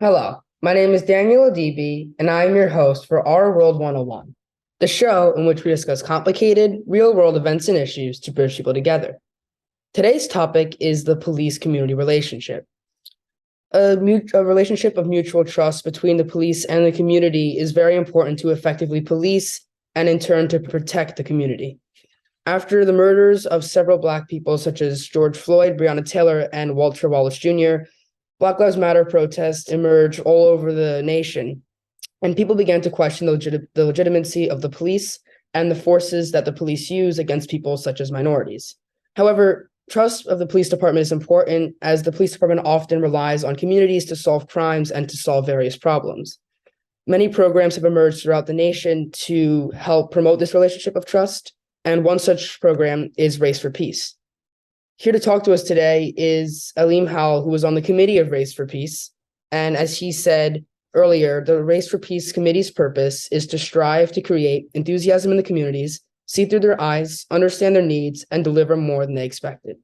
Hello, my name is Daniel Adibi, and I am your host for Our World 101, the show in which we discuss complicated, real-world events and issues to bridge people together. Today's topic is the police-community relationship. A relationship of mutual trust between the police and the community is very important to effectively police and in turn to protect the community. After the murders of several Black people such as George Floyd, Breonna Taylor, and Walter Wallace Jr., Black Lives Matter protests emerged all over the nation, and people began to question the legitimacy of the police and the forces that the police use against people such as minorities. However, trust of the police department is important as the police department often relies on communities to solve crimes and to solve various problems. Many programs have emerged throughout the nation to help promote this relationship of trust, and one such program is Race for Peace. Here to talk to us today is Alim Howell, who was on the committee of Race for Peace. And as he said earlier, the Race for Peace committee's purpose is to strive to create enthusiasm in the communities, see through their eyes, understand their needs, and deliver more than they expected.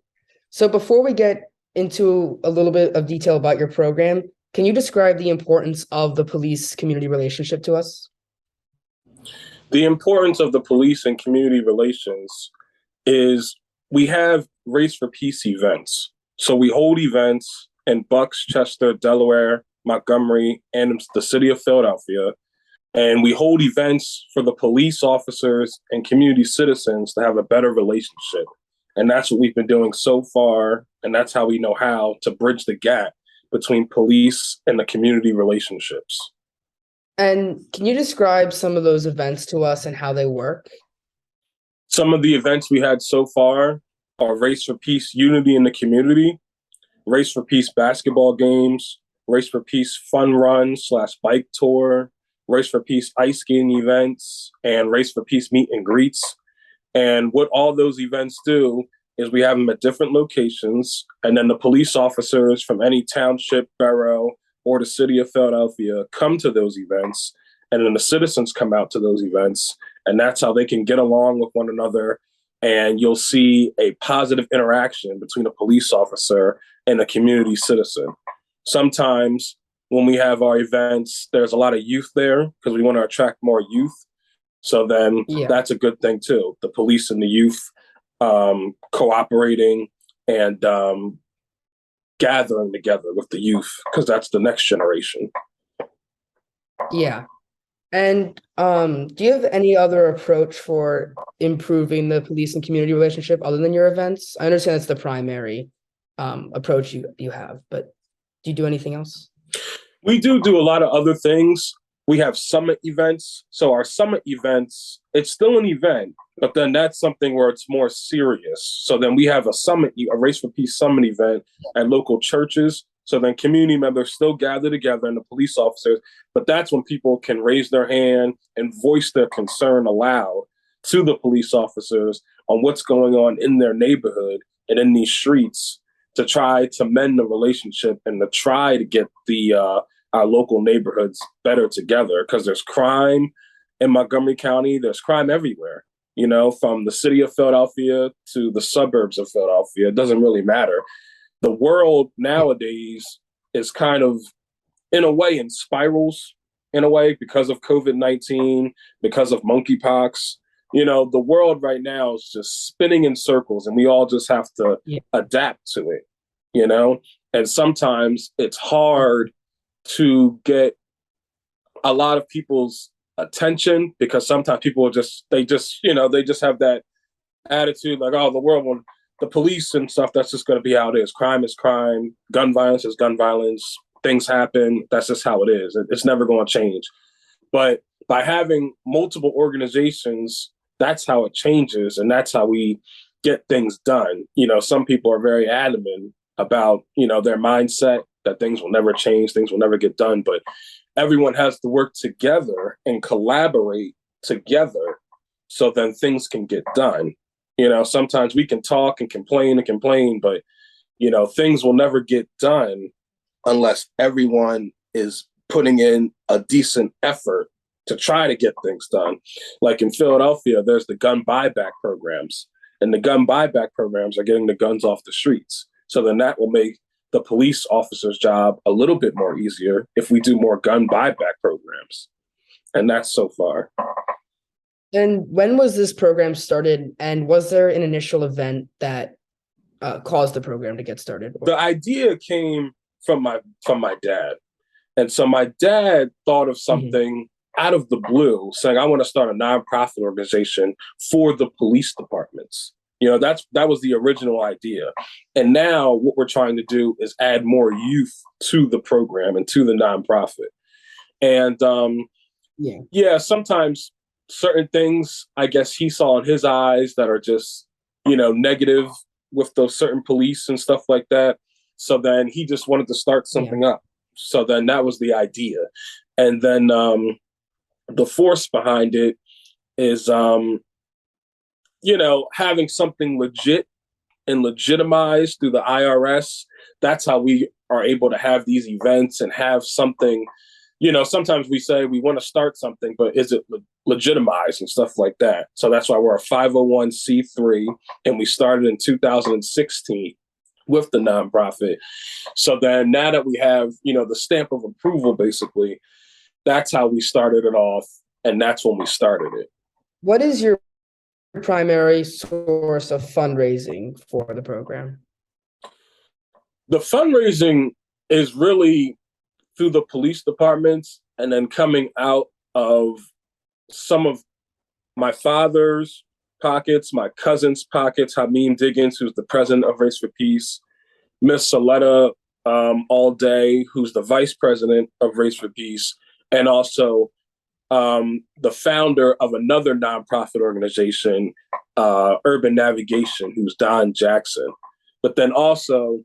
So before we get into a little bit of detail about your program, can you describe the importance of the police-community relationship to us? The importance of the police and community relations is we have Race for Peace events. So we hold events in Bucks, Chester, Delaware, Montgomery, and the city of Philadelphia. And we hold events for the police officers and community citizens to have a better relationship. And that's what we've been doing so far. And that's how we know how to bridge the gap between police and the community relationships. And can you describe some of those events to us and how they work? Some of the events we had so far are Race for Peace Unity in the Community, Race for Peace basketball games, Race for Peace fun run / bike tour, Race for Peace ice skating events, and Race for Peace meet and greets. And what all those events do is we have them at different locations, and then the police officers from any township, borough, or the city of Philadelphia come to those events, and then the citizens come out to those events, and that's how they can get along with one another. And you'll see a positive interaction between a police officer and a community citizen. Sometimes when we have our events, there's a lot of youth there because we want to attract more youth. So then That's a good thing too. The police and the youth cooperating and gathering together with the youth because that's the next generation. Yeah. And do you have any other approach for improving the police and community relationship other than your events? I understand that's the primary approach you have, but do you do anything else? We do a lot of other things. We have summit events. So our summit events, it's still an event, but then that's something where it's more serious. So then we have a Race for Peace summit event at local churches. So then community members still gather together and the police officers, but that's when people can raise their hand and voice their concern aloud to the police officers on what's going on in their neighborhood and in these streets to try to mend the relationship and to try to get our local neighborhoods better together, because there's crime in Montgomery County. There's crime everywhere, from the city of Philadelphia to the suburbs of Philadelphia. It doesn't really matter. The world nowadays is kind of, in a way, in spirals, because of COVID-19, because of monkeypox. The world right now is just spinning in circles, and we all just have to adapt to it, And sometimes it's hard to get a lot of people's attention because sometimes people they just have that attitude like, oh, the police and stuff, that's just going to be how it is. Crime is crime. Gun violence is gun violence. Things happen. That's just how it is. It's never going to change. But by having multiple organizations, that's how it changes. And that's how we get things done. Some people are very adamant about, their mindset that things will never change. Things will never get done. But everyone has to work together and collaborate together so then things can get done. Sometimes we can talk and complain, but, things will never get done unless everyone is putting in a decent effort to try to get things done. Like in Philadelphia, there's the gun buyback programs, and the gun buyback programs are getting the guns off the streets. So then that will make the police officer's job a little bit more easier if we do more gun buyback programs. And that's so far. And when was this program started? And was there an initial event that caused the program to get started? The idea came from my dad. And so my dad thought of something out of the blue, saying, I want to start a nonprofit organization for the police departments. That was the original idea. And now what we're trying to do is add more youth to the program and to the nonprofit. And sometimes certain things, I guess he saw in his eyes that are just, negative with those certain police and stuff like that. So then he just wanted to start something up. So then that was the idea. And then the force behind it is, having something legit and legitimized through the IRS. That's how we are able to have these events and have something. Sometimes we say we want to start something, but is it legitimized and stuff like that? So that's why we're a 501c3, and we started in 2016 with the nonprofit. So then now that we have, the stamp of approval, basically, that's how we started it off, and that's when we started it. What is your primary source of fundraising for the program? The fundraising is really through the police departments, and then coming out of some of my father's pockets, my cousin's pockets, Alim Diggins, who's the president of Race for Peace, Miss Saletta All Day, who's the vice president of Race for Peace, and also the founder of another nonprofit organization, Urban Navigation, who's Don Jackson. But then also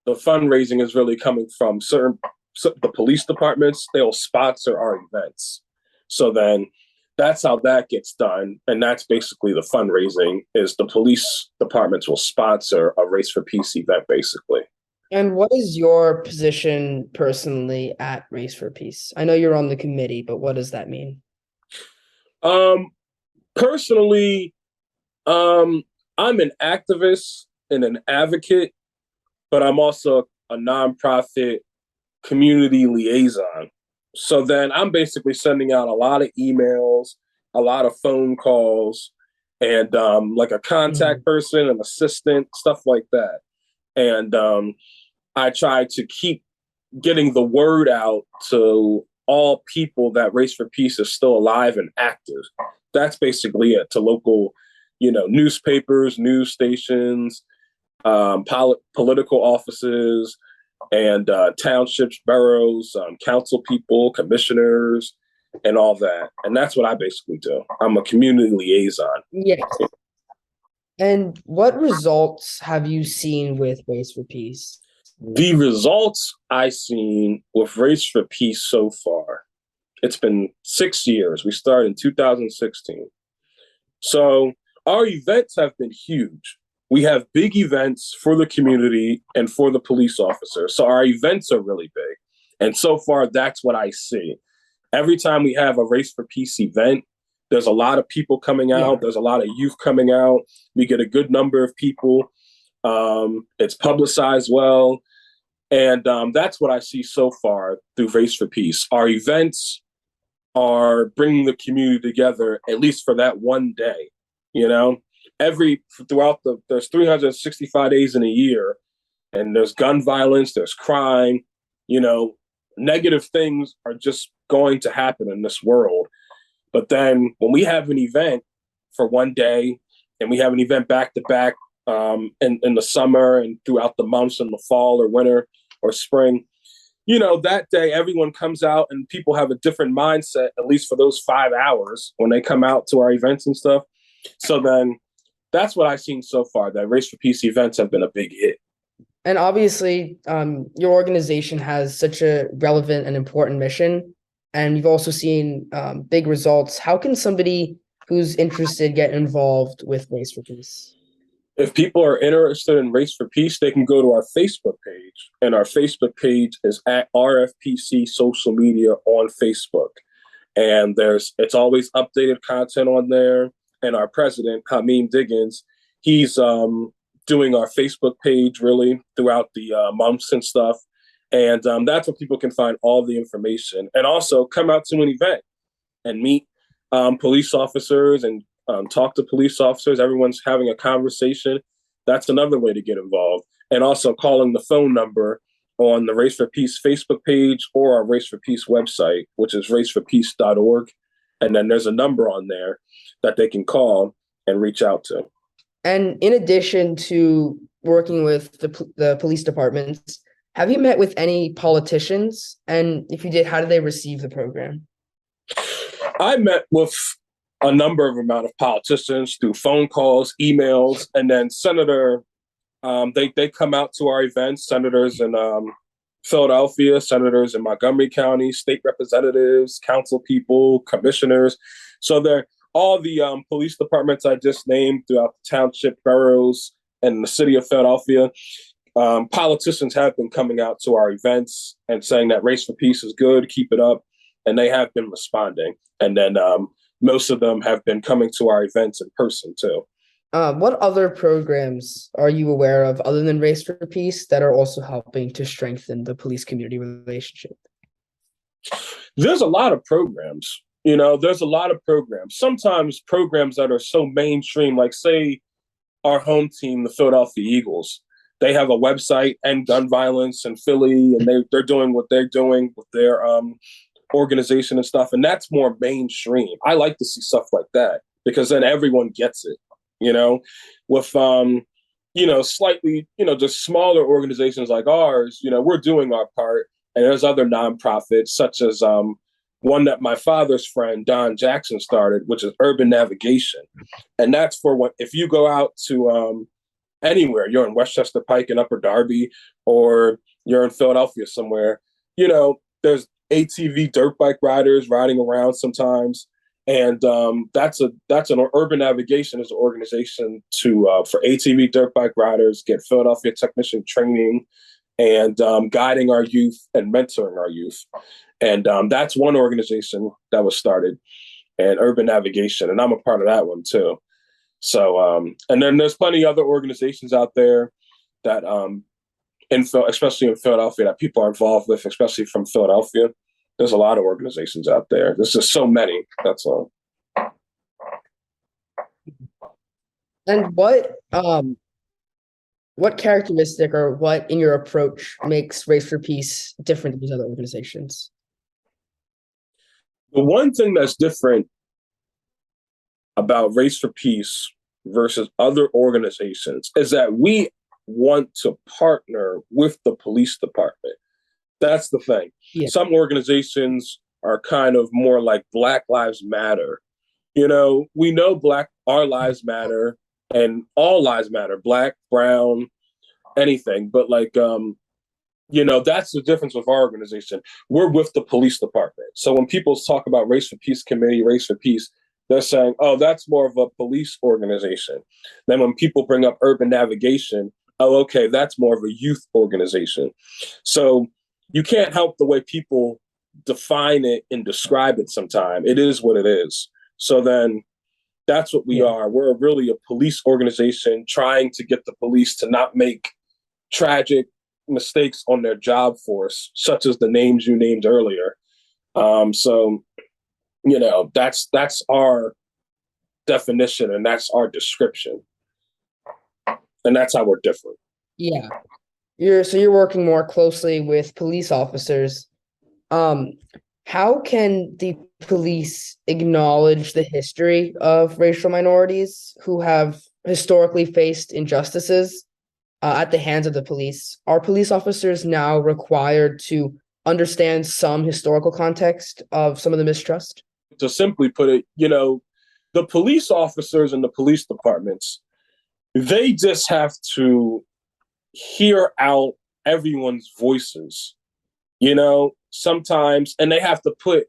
the fundraising is really coming from the police departments. They'll sponsor our events. So then that's how that gets done. And that's basically the fundraising, is the police departments will sponsor a Race for Peace event, basically. And what is your position personally at Race for Peace? I know you're on the committee, but what does that mean? Personally, I'm an activist and an advocate, but I'm also a nonprofit community liaison. So then I'm basically sending out a lot of emails, a lot of phone calls, and like a contact person, an assistant, stuff like that. And I try to keep getting the word out to all people that Race for Peace is still alive and active. That's basically it, to local, newspapers, news stations, political offices, and townships, boroughs, council people, commissioners, and all that. And that's what I basically do. I'm a community liaison. Yes. And what results have you seen with Race for Peace? The results I've seen with Race for Peace so far, it's been 6 years. We started in 2016. So our events have been huge. We have big events for the community and for the police officers. So our events are really big. And so far, that's what I see. Every time we have a Race for Peace event, there's a lot of people coming out. Yeah. There's a lot of youth coming out. We get a good number of people. It's publicized well. And that's what I see so far through Race for Peace. Our events are bringing the community together, at least for that one day, there's 365 days in a year, and there's gun violence, there's crime, negative things are just going to happen in this world. But then when we have an event for one day, and we have an event back to back in the summer and throughout the months in the fall or winter or spring, that day everyone comes out and people have a different mindset, at least for those 5 hours when they come out to our events and stuff. So then that's what I've seen so far, that Race for Peace events have been a big hit. And obviously, your organization has such a relevant and important mission, and you've also seen big results. How can somebody who's interested get involved with Race for Peace? If people are interested in Race for Peace, they can go to our Facebook page. And our Facebook page is at RFPC Social Media on Facebook. And it's always updated content on there. And our president, Alim Diggins, he's doing our Facebook page really throughout the months and stuff. And that's where people can find all the information, and also come out to an event and meet police officers and talk to police officers. Everyone's having a conversation. That's another way to get involved. And also calling the phone number on the Race for Peace Facebook page or our Race for Peace website, which is raceforpeace.org. And then there's a number on there that they can call and reach out to. And in addition to working with the police departments, have you met with any politicians? And if you did, how did they receive the program? I met with a number of amount of politicians through phone calls, emails, and then they come out to our events, senators in Philadelphia, senators in Montgomery County, state representatives, council people, commissioners. So they're all the police departments I just named throughout the township, boroughs, and the city of Philadelphia. Politicians have been coming out to our events and saying that Race for Peace is good, keep it up. And they have been responding. And then most of them have been coming to our events in person too. What other programs are you aware of other than Race for Peace that are also helping to strengthen the police community relationship? There's a lot of programs. There's a lot of programs. Sometimes programs that are so mainstream, like say our home team, the Philadelphia Eagles, they have a website, End Gun Violence in Philly, and they're doing what they're doing with their organization and stuff. And that's more mainstream. I like to see stuff like that because then everyone gets it, with, slightly, just smaller organizations like ours, we're doing our part. And there's other nonprofits such as one that my father's friend, Don Jackson, started, which is Urban Navigation. And that's for if you go out to anywhere, you're in Westchester Pike and Upper Darby, or you're in Philadelphia somewhere, there's ATV dirt bike riders riding around sometimes. And that's an Urban Navigation is an organization for ATV dirt bike riders, get Philadelphia technician training and guiding our youth and mentoring our youth. And that's one organization that was started, and Urban Navigation, and I'm a part of that one too. So, and then there's plenty of other organizations out there that, especially in Philadelphia, that people are involved with, especially from Philadelphia. There's a lot of organizations out there. There's just so many. That's all. And what characteristic or what in your approach makes Race for Peace different than these other organizations? The one thing that's different about Race for Peace versus other organizations is that we want to partner with the police department. That's the thing. Yeah. Some organizations are kind of more like Black Lives Matter. We know our lives matter and all lives matter, Black, brown, anything. But that's the difference with our organization. We're with the police department. So when people talk about Race for Peace Committee, Race for Peace, they're saying, oh, that's more of a police organization. Then when people bring up Urban Navigation, oh, okay, that's more of a youth organization. So you can't help the way people define it and describe it sometimes. It is what it is. So then that's what we are. We're really a police organization trying to get the police to not make tragic mistakes on their job force, such as the names you named earlier. That's our definition and that's our description. And that's how we're different. Yeah. You're working more closely with police officers. How can the police acknowledge the history of racial minorities who have historically faced injustices at the hands of the police? Are police officers now required to understand some historical context of some of the mistrust? To simply put it, the police officers in the police departments, they just have to hear out everyone's voices, sometimes, and they have to put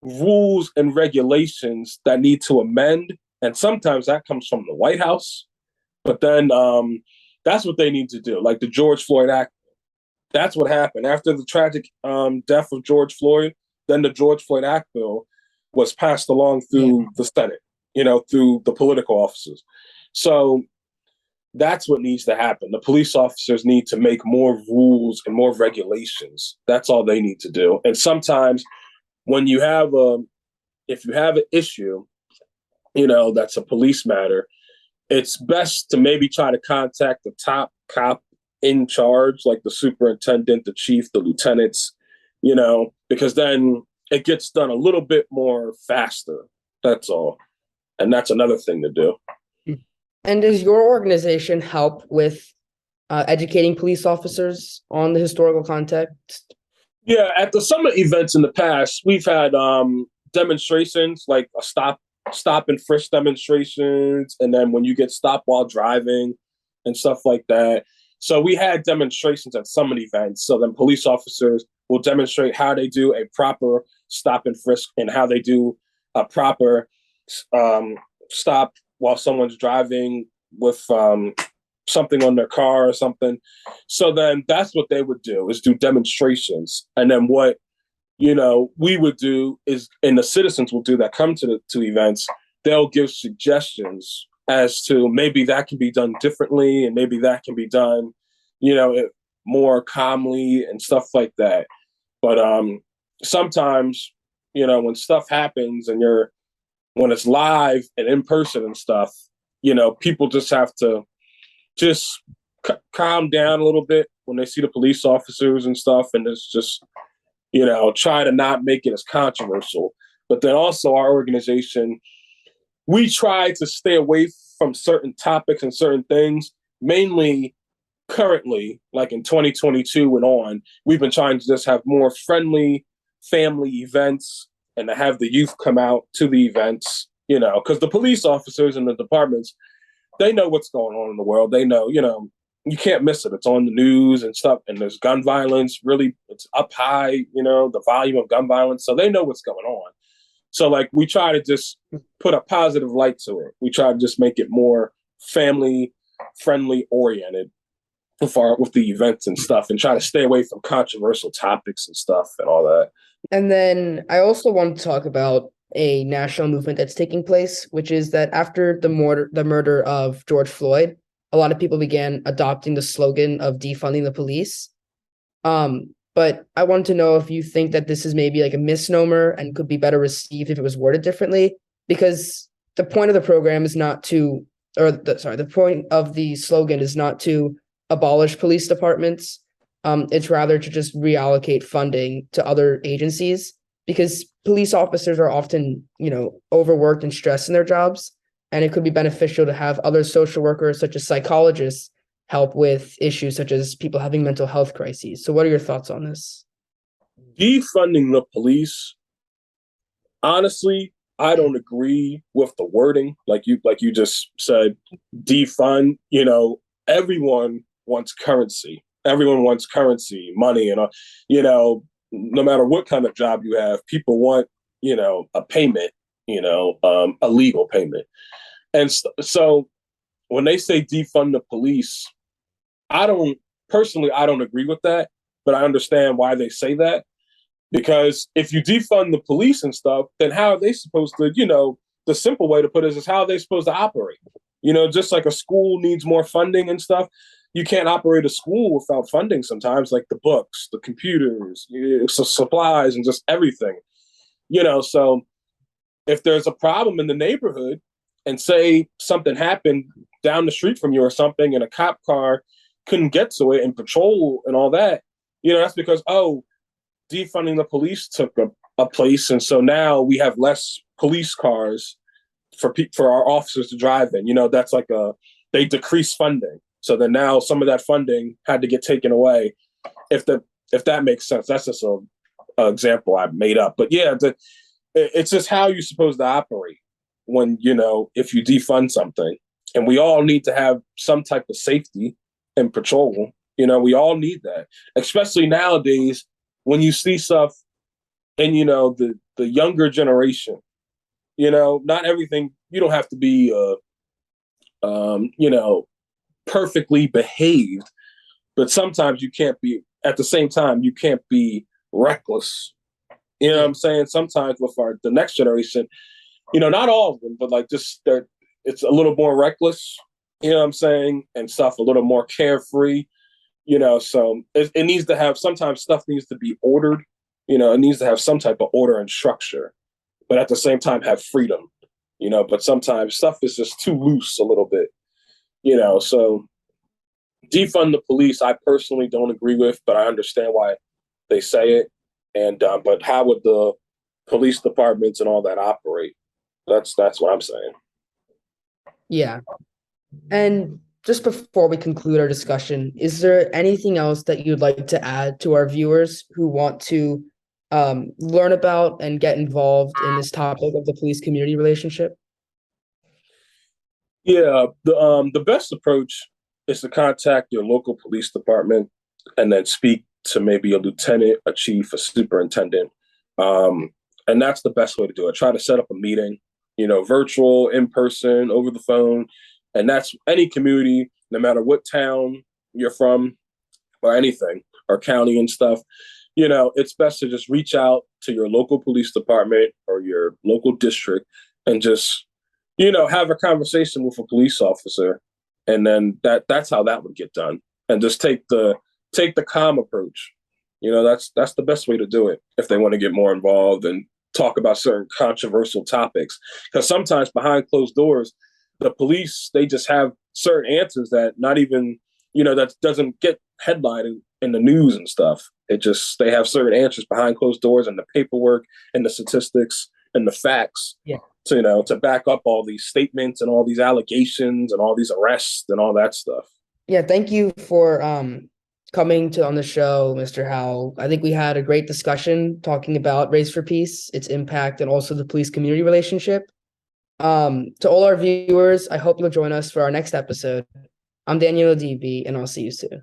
rules and regulations that need to amend. And sometimes that comes from the White House. But then that's what they need to do. Like the George Floyd Act. That's what happened. After the tragic death of George Floyd, then the George Floyd Act bill was passed along through the Senate, through the political offices. So That's what needs to happen. The police officers need to make more rules and more regulations. That's all they need to do. And sometimes when you have if you have an issue, that's a police matter, it's best to maybe try to contact the top cop in charge, like the superintendent, the chief, the lieutenants, because then it gets done a little bit more faster. That's all. And that's another thing to do. And does your organization help with educating police officers on the historical context? Yeah, at the summer events in the past, we've had demonstrations like a stop and frisk demonstrations, and then when you get stopped while driving and stuff like that. So we had demonstrations at some events. So then police officers will demonstrate how they do a proper stop and frisk and how they do a proper stop while someone's driving with something on their car or something. So then that's what they would do, is do demonstrations. And then what we would do is, and the citizens will do that come to events, they'll give suggestions as to maybe that can be done differently, and maybe that can be done, more calmly and stuff like that. But sometimes, when stuff happens and when it's live and in person and stuff, people just have to just calm down a little bit when they see the police officers and stuff, and it's just try to not make it as controversial. But then also our organization, we try to stay away from certain topics and certain things, mainly currently, like in 2022 and on, we've been trying to just have more friendly family events and to have the youth come out to the events, because the police officers and the departments, they know what's going on in the world. They know, you can't miss it. It's on the news and stuff. And there's gun violence, really, it's up high, the volume of gun violence. So they know what's going on. So like, we try to just put a positive light to it. We try to just make it more family friendly oriented with the events and stuff, and try to stay away from controversial topics and stuff and all that. And then I also want to talk about a national movement that's taking place, which is that after the murder of George Floyd, a lot of people began adopting the slogan of defunding the police. But I want to know if you think that this is maybe like a misnomer and could be better received if it was worded differently, because the point of the program is not to, the point of the slogan is not to abolish police departments. It's rather to just reallocate funding to other agencies, because police officers are often, overworked and stressed in their jobs. And it could be beneficial to have other social workers, such as psychologists, help with issues such as people having mental health crises. So what are your thoughts on this? Defunding the police, honestly, I don't agree with the wording. Like you just said, defund, everyone wants currency. Everyone wants currency, money, and no matter what kind of job you have, people want, a payment, a legal payment. And so when they say defund the police, I don't agree with that, but I understand why they say that. Because if you defund the police and stuff, then how are they supposed to, the simple way to put it is how are they supposed to operate? Just like a school needs more funding and stuff, you can't operate a school without funding sometimes, like the books, the computers, supplies, and just everything. So if there's a problem in the neighborhood and say something happened down the street from you or something, and a cop car couldn't get to it and patrol and all that, that's because, defunding the police took a place. And so now we have less police cars for our officers to drive in. That's like they decrease funding. So then now some of that funding had to get taken away. If that makes sense, that's just an example I made up. But yeah, it's just how you're supposed to operate when, if you defund something. And we all need to have some type of safety and patrol. We all need that, especially nowadays when you see stuff in, the younger generation. Not everything, you don't have to be, perfectly behaved, but sometimes you can't be, at the same time, you can't be reckless. You know what I'm saying? Sometimes with the next generation, not all of them, but like just it's a little more reckless. you know what I'm saying, and stuff a little more carefree, so it needs to have, sometimes stuff needs to be ordered, it needs to have some type of order and structure, but at the same time have freedom, but sometimes stuff is just too loose a little bit, so defund the police, I personally don't agree with, but I understand why they say it. And but how would the police departments and all that operate? That's what I'm saying. Yeah. And just before we conclude our discussion, is there anything else that you'd like to add to our viewers who want to learn about and get involved in this topic of the police community relationship? Yeah, the best approach is to contact your local police department and then speak to maybe a lieutenant, a chief, a superintendent. And that's the best way to do it. Try to set up a meeting, virtual, in person, over the phone. And that's any community, no matter what town you're from or anything, or county and stuff. It's best to just reach out to your local police department or your local district and just, have a conversation with a police officer. And then that's how that would get done. And just take the calm approach. That's the best way to do it if they want to get more involved and talk about certain controversial topics. Because sometimes behind closed doors, the police, they just have certain answers that not even, that doesn't get headlined in the news and stuff. They have certain answers behind closed doors and the paperwork and the statistics and the facts. Yeah. To back up all these statements and all these allegations and all these arrests and all that stuff. Yeah, thank you for coming on the show, Mr. Howell. I think we had a great discussion talking about Race for Peace, its impact, and also the police community relationship. To all our viewers, I hope you'll join us for our next episode. I'm Daniel Adibi, and I'll see you soon.